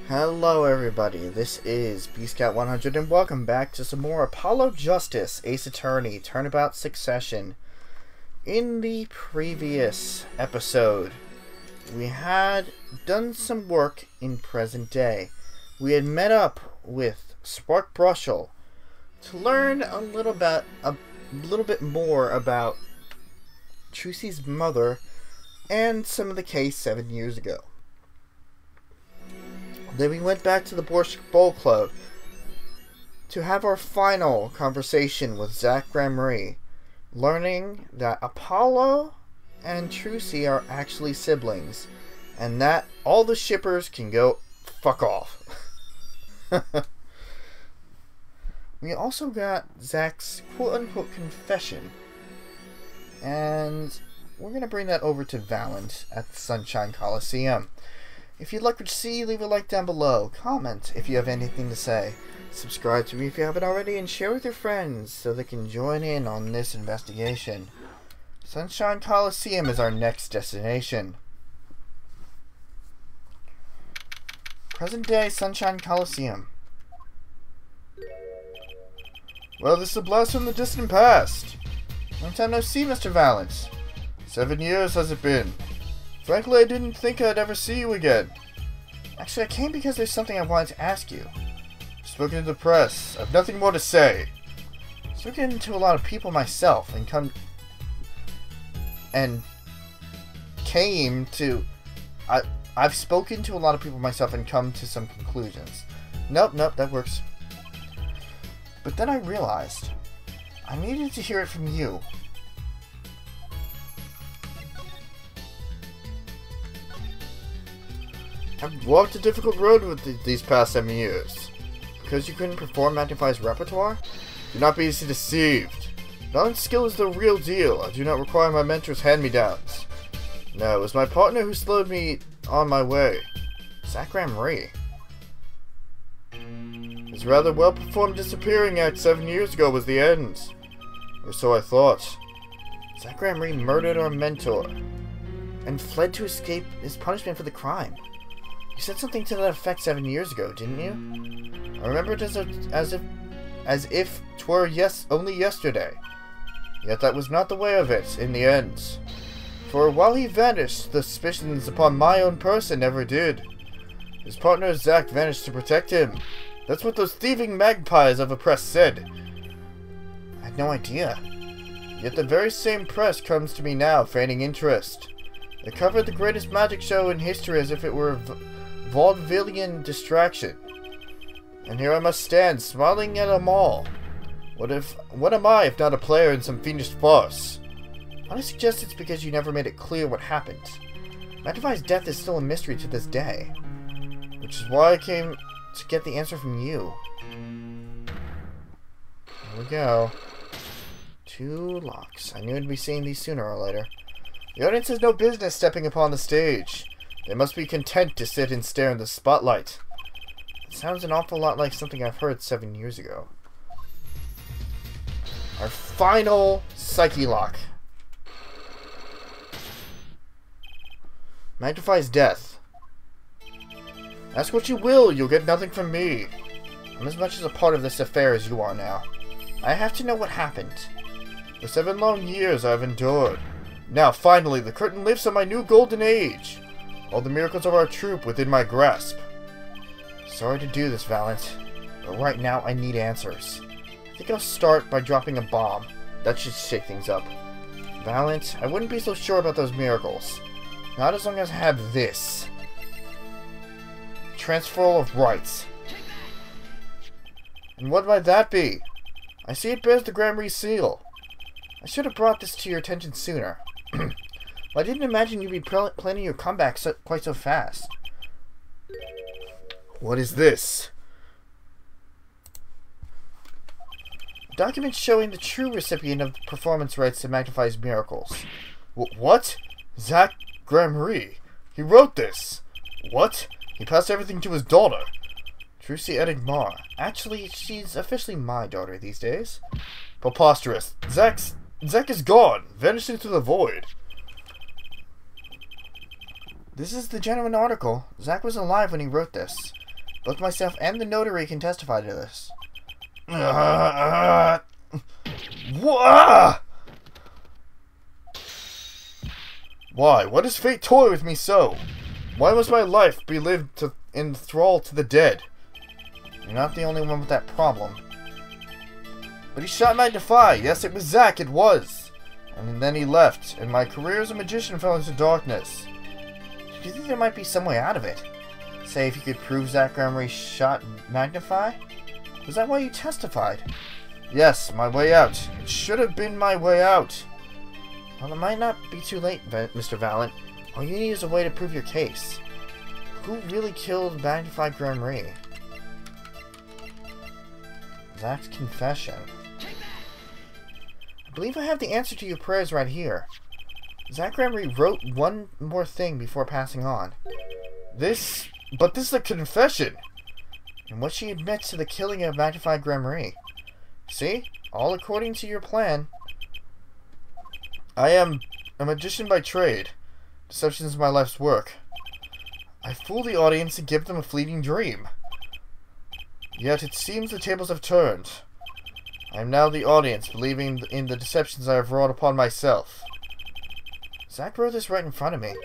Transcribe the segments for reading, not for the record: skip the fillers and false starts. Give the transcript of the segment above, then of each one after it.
Hello everybody, this is pt.14 and welcome back to some more Apollo Justice, Ace Attorney, Turnabout Succession. In the previous episode, we had done some work in present day. We had met up with Spark Brushel to learn a little bit more about Susie's mother and some of the case 7 years ago. Then we went back to the Borscht Bowl Club to have our final conversation with Zach Gramery, learning that Apollo and Suzie are actually siblings, and that all the shippers can go fuck off. We also got Zach's quote-unquote confession, and we're going to bring that over to Valent at the Sunshine Coliseum. If you'd like to see, leave a like down below, comment if you have anything to say, subscribe to me if you haven't already, and share with your friends so they can join in on this investigation. Sunshine Coliseum is our next destination. Present day Sunshine Coliseum. Well, this is a blast from the distant past. Long time no see, Mr. Valent. 7 years has it been. Frankly, I didn't think I'd ever see you again. Actually, I came because there's something I wanted to ask you. I've spoken to the press. I've nothing more to say. I've spoken to a lot of people myself I've spoken to a lot of people myself and come to some conclusions. Nope, that works. But then I realized I needed to hear it from you. I've walked a difficult road with these past 7 years. Because you couldn't perform Magnify's repertoire? Do not be easily deceived. Knowledge skill is the real deal. I do not require my mentor's hand-me-downs. No, it was my partner who slowed me on my way. Zach Gramery. His rather well-performed disappearing act 7 years ago was the end. Or so I thought. Zach Gramery murdered our mentor and fled to escape his punishment for the crime. You said something to that effect 7 years ago, didn't you? I remember it as if 'twere only yesterday. Yet that was not the way of it in the end. For while he vanished, the suspicions upon my own person never did. His partner Zach vanished to protect him. That's what those thieving magpies of a press said. I had no idea. Yet the very same press comes to me now, feigning interest. They covered the greatest magic show in history as if it were a vaudevillian distraction. And here I must stand, smiling at them all. What am I if not a player in some fiendish farce? I suggest it's because you never made it clear what happened. Magnify's death is still a mystery to this day. Which is why I came to get the answer from you. Here we go. 2 locks. I knew I'd be seeing these sooner or later. The audience has no business stepping upon the stage. They must be content to sit and stare in the spotlight. It sounds an awful lot like something I've heard 7 years ago. Our final Psyche lock. Magnify's death. Ask what you will, you'll get nothing from me. I'm as much as a part of this affair as you are now. I have to know what happened. For 7 long years I've endured. Now, finally, the curtain lifts on my new golden age. All the miracles of our troupe within my grasp. Sorry to do this, Valent, but right now I need answers. I think I'll start by dropping a bomb. That should shake things up. Valent, I wouldn't be so sure about those miracles. Not as long as I have this. Transferal of rights. And what might that be? I see it bears the Gramery seal. I should have brought this to your attention sooner. I didn't imagine you'd be planning your comeback quite so fast. What is this? Documents showing the true recipient of the performance rights to Magnify's miracles. What? Zach Gramery. He wrote this. What? He passed everything to his daughter. Trucy Enigmar. Actually, she's officially my daughter these days. Preposterous. Zach is gone. Vanished into the void. This is the genuine article. Zach was alive when he wrote this. Both myself and the notary can testify to this. Why? What does fate toy with me so? Why must my life be lived in thrall to the dead? You're not the only one with that problem. But he shot Magnify. Yes, it was Zack, it was. And then he left, and my career as a magician fell into darkness. Do you think there might be some way out of it? Say if you could prove Zack Graham shot Magnify? Was that why you testified? Yes, my way out. It should have been my way out. Well, it might not be too late, Mr. Valent. All you need is a way to prove your case. Who really killed Magnify Graham? Zack's confession. I believe I have the answer to your prayers right here. Zack Graham wrote one more thing before passing on. But this is a confession! In which she admits to the killing of Magnify Graham. See? All according to your plan. I am a magician by trade. Deception is my life's work. I fool the audience and give them a fleeting dream. Yet it seems the tables have turned. I am now the audience, believing in the deceptions I have wrought upon myself. Zack wrote this right in front of me.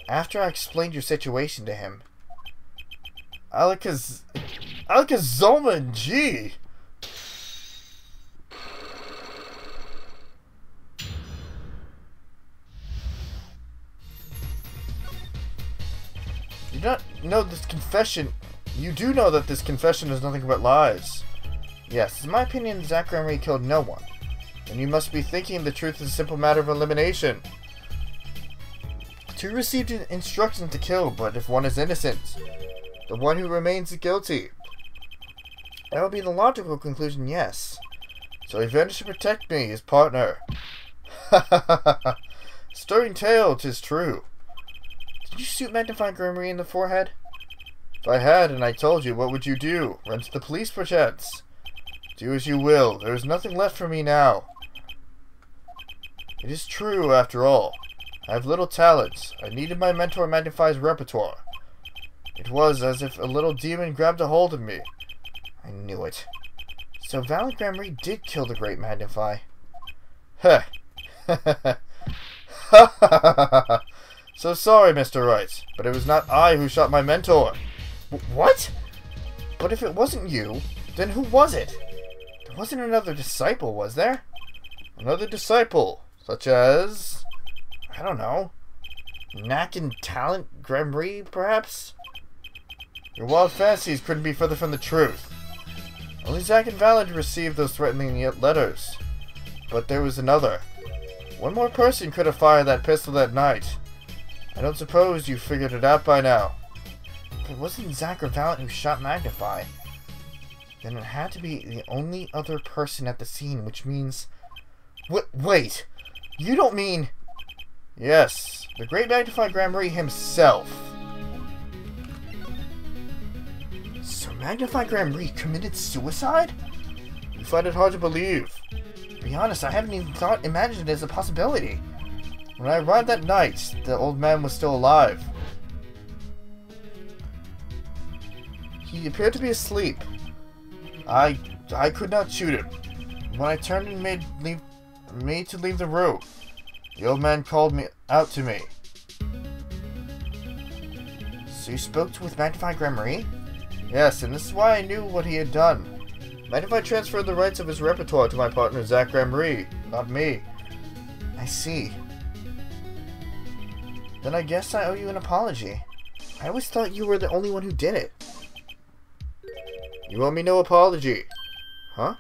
After I explained your situation to him. Alakazoma G! You don't know this confession. You do know that this confession is nothing but lies. Yes, in my opinion, Zack Graham killed no one. And you must be thinking the truth is a simple matter of elimination. Two received instructions to kill, but if one is innocent, the one who remains is guilty. That would be the logical conclusion, yes. So he vanished to protect me, his partner. Ha ha ha ha. Stirring tale, 'tis true. Did you shoot Magnify Graham in the forehead? If I had, and I told you, what would you do? Run to the police, perchance? Do as you will. There is nothing left for me now. It is true, after all. I have little talent. I needed my mentor Magnify's repertoire. It was as if a little demon grabbed a hold of me. I knew it. So Valent Graham did kill the great Magnify. Heh. Ha ha ha. So sorry, Mr. Wright, but it was not I who shot my mentor. What? But if it wasn't you, then who was it? There wasn't another disciple, was there? Another disciple, such as... I don't know. Knack and talent Graham, perhaps? Your wild fancies couldn't be further from the truth. Only Zack and Valent received those threatening letters. But there was another. One more person could have fired that pistol that night. I don't suppose you figured it out by now. If it wasn't Zack or Valent who shot Magnify, then it had to be the only other person at the scene, which means... Wait! You don't mean... Yes, the great Magnify Graham himself. So Magnify Graham committed suicide? You find it hard to believe. To be honest, I haven't even imagined it as a possibility. When I arrived that night, the old man was still alive. He appeared to be asleep. I could not shoot him. When I turned and made to leave the room, the old man called me out to me. So you spoke with Magnify Graham? Yes, and this is why I knew what he had done. Magnify transferred the rights of his repertoire to my partner Zack Graham, not me. I see. Then I guess I owe you an apology. I always thought you were the only one who did it. You owe me no apology. Huh?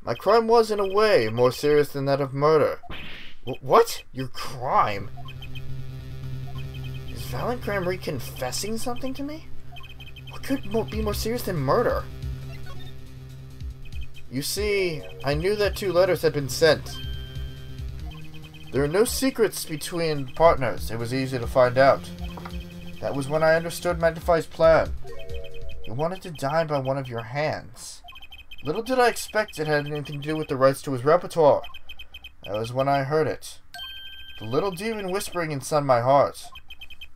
My crime was, in a way, more serious than that of murder. What? Your crime? Is Valent Graham confessing something to me? What could be more serious than murder? You see, I knew that 2 letters had been sent. There are no secrets between partners. It was easy to find out. That was when I understood Magnify's plan. He wanted to die by one of your hands. Little did I expect it had anything to do with the rights to his repertoire. That was when I heard it. The little demon whispering inside my heart.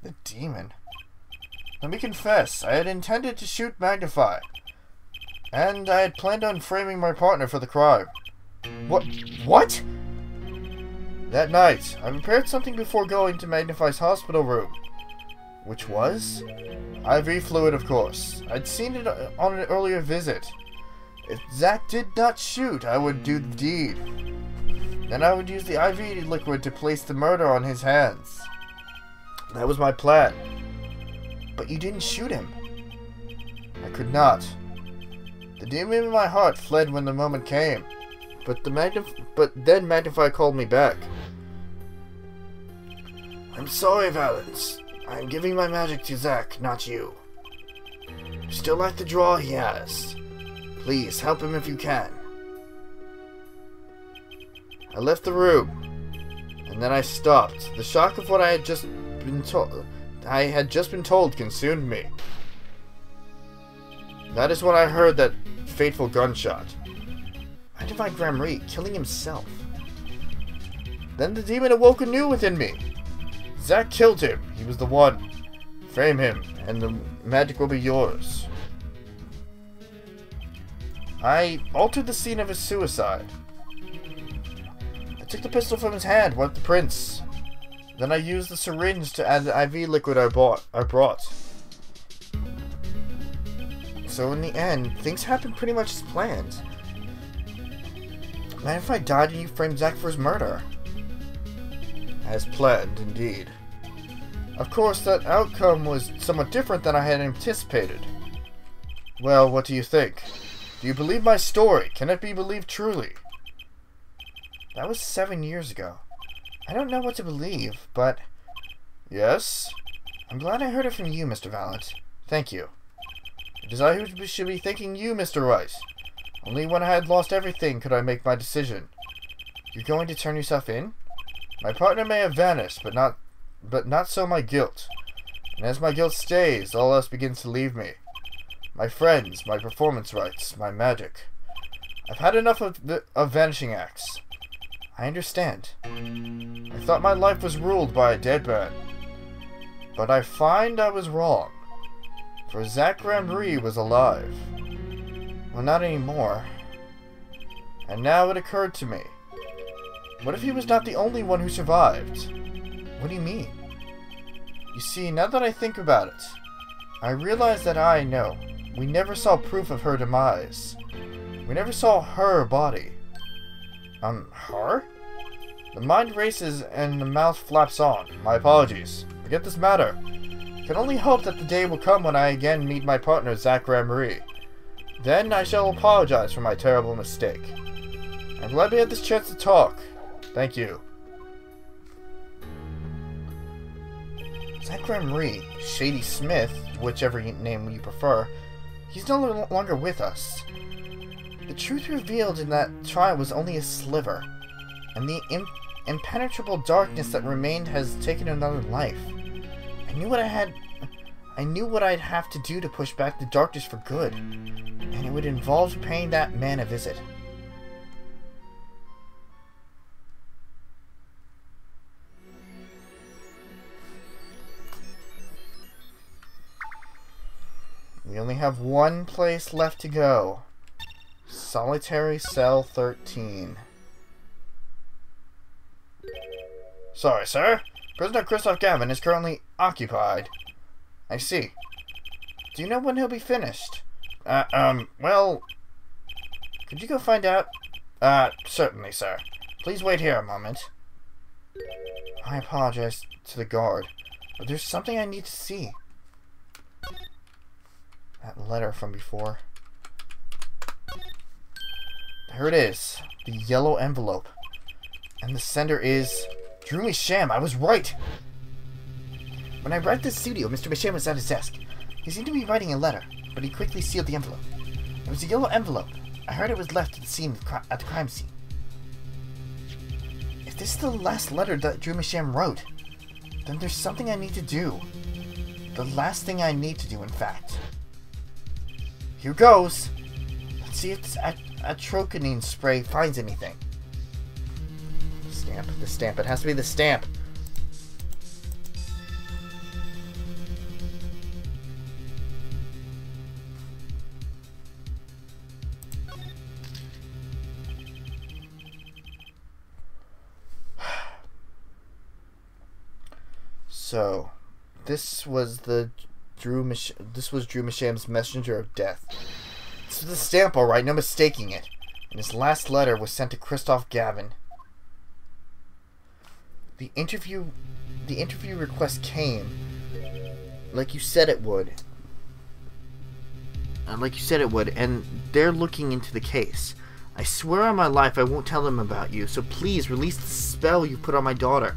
The demon? Let me confess, I had intended to shoot Magnify. And I had planned on framing my partner for the crime. What? That night, I prepared something before going to Magnify's hospital room. Which was? IV fluid, of course. I'd seen it on an earlier visit. If Zack did not shoot, I would do the deed. Then I would use the IV liquid to place the murder on his hands. That was my plan. But you didn't shoot him. I could not. The demon in my heart fled when the moment came. But then Magnify called me back. I'm sorry, Valence. I'm giving my magic to Zack, not you. You still like the draw he has. Please, help him if you can. I left the room, and then I stopped. The shock of what I had just been told consumed me. That is when I heard that fateful gunshot. Magnify Gramry killing himself. Then the demon awoke anew within me. Zack killed him. He was the one. Frame him, and the magic will be yours. I altered the scene of his suicide. I took the pistol from his hand, wiped the prints. Then I used the syringe to add the IV liquid I brought. So in the end, things happened pretty much as planned. Magnify died and you framed Zack for his murder. As planned, indeed. Of course, that outcome was somewhat different than I had anticipated. Well, what do you think? Do you believe my story? Can it be believed truly? That was 7 years ago. I don't know what to believe, but... Yes? I'm glad I heard it from you, Mr. Valent. Thank you. It is I who should be thanking you, Mr. Rice. Only when I had lost everything could I make my decision. You're going to turn yourself in? My partner may have vanished, but not so my guilt. And as my guilt stays, all else begins to leave me. My friends, my performance rights, my magic. I've had enough of vanishing acts. I understand. I thought my life was ruled by a dead man. But I find I was wrong. For Zack Gramry was alive. Well, not anymore. And now it occurred to me. What if he was not the only one who survived? What do you mean? You see, now that I think about it, I realize that we never saw proof of her demise. We never saw her body. Her? The mind races and the mouth flaps on. My apologies. Forget this matter. I can only hope that the day will come when I again meet my partner, Zack Gramry. Then I shall apologize for my terrible mistake. I'm glad we had this chance to talk. Thank you. Zack Gramry, Shady Smith, whichever name you prefer, he's no longer with us. The truth revealed in that trial was only a sliver, and the impenetrable darkness that remained has taken another life. I knew what I'd have to do to push back the darkness for good, and it would involve paying that man a visit. We only have one place left to go. Solitary Cell 13. Sorry, sir. Prisoner Christoph Gavin is currently occupied. I see. Do you know when he'll be finished? Well... Could you go find out? Certainly, sir. Please wait here a moment. I apologize to the guard, but there's something I need to see. That letter from before. Here it is. The yellow envelope. And the sender is... Drew Misham. I was right! When I arrived at the studio, Mr. Misham was at his desk. He seemed to be writing a letter, but he quickly sealed the envelope. It was a yellow envelope. I heard it was left at the scene at the crime scene. If this is the last letter that Drew Misham wrote, then there's something I need to do. The last thing I need to do, in fact. Here goes! Let's see if this atrocanine spray finds anything. The stamp. It has to be the stamp. So, this was Drew Misham's messenger of death. This was the stamp, all right, no mistaking it. And his last letter was sent to Christoph Gavin. The interview request came like you said it would. And they're looking into the case. I swear on my life I won't tell them about you, so please release the spell you put on my daughter.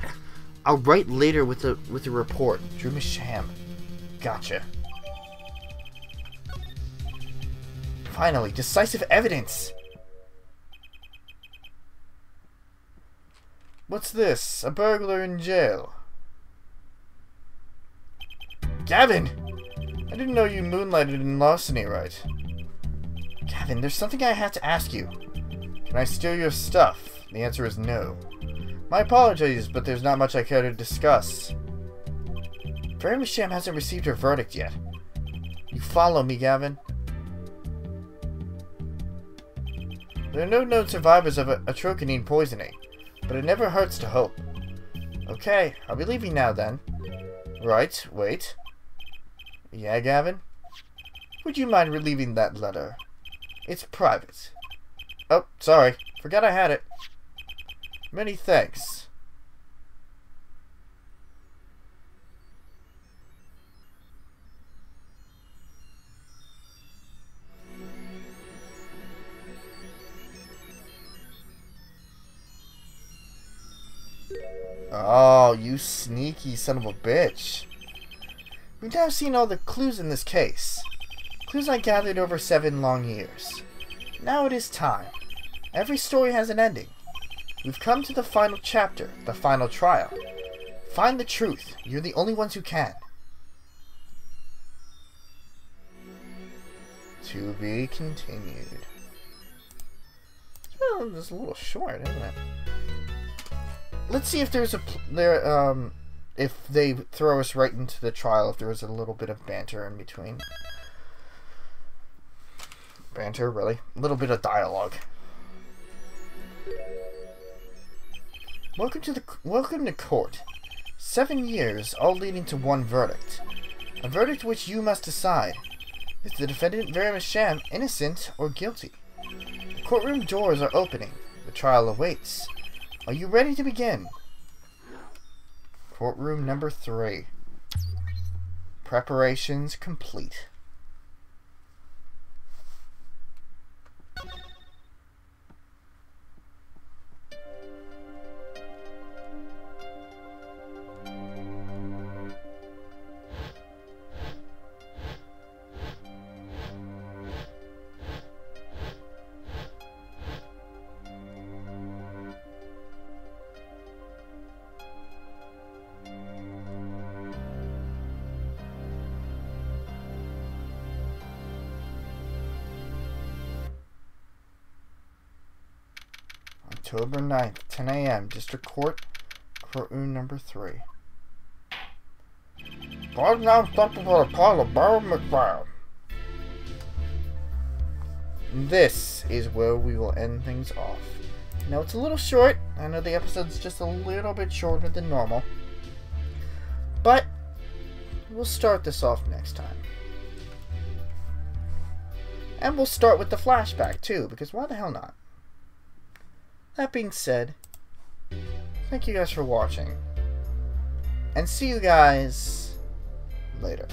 I'll write later with a report. Drew Misham. Gotcha. Finally, decisive evidence! What's this? A burglar in jail. Gavin! I didn't know you moonlighted in larceny, right? Gavin, there's something I have to ask you. Can I steal your stuff? The answer is no. My apologies, but there's not much I care to discuss. Vera Misham hasn't received her verdict yet. You follow me, Gavin? There are no known survivors of atrocanine poisoning, but it never hurts to hope. Okay, I'll be leaving now then. Right, wait. Yeah, Gavin? Would you mind relieving that letter? It's private. Oh, sorry. Forgot I had it. Many thanks. Oh, you sneaky son of a bitch. We've now seen all the clues in this case. Clues I gathered over 7 long years. Now it is time. Every story has an ending. We've come to the final chapter, the final trial. Find the truth. You're the only ones who can. To be continued. Well, it's a little short, isn't it? Let's see if there's if they throw us right into the trial, if there was a little bit of banter in between. Banter, really? A little bit of dialogue. Welcome to court. 7 years, all leading to one verdict. A verdict which you must decide. Is the defendant Vera Misham innocent or guilty? The courtroom doors are opening. The trial awaits. Are you ready to begin? Courtroom number 3. Preparations complete. October 9th, 10 a.m., District Court, Courtroom number 3. Pause now, stop before the pile of Barrow McFarland. This is where we will end things off. Now, it's a little short. I know the episode's just a little bit shorter than normal. But we'll start this off next time. And we'll start with the flashback, too, because why the hell not? That being said, thank you guys for watching, and see you guys later.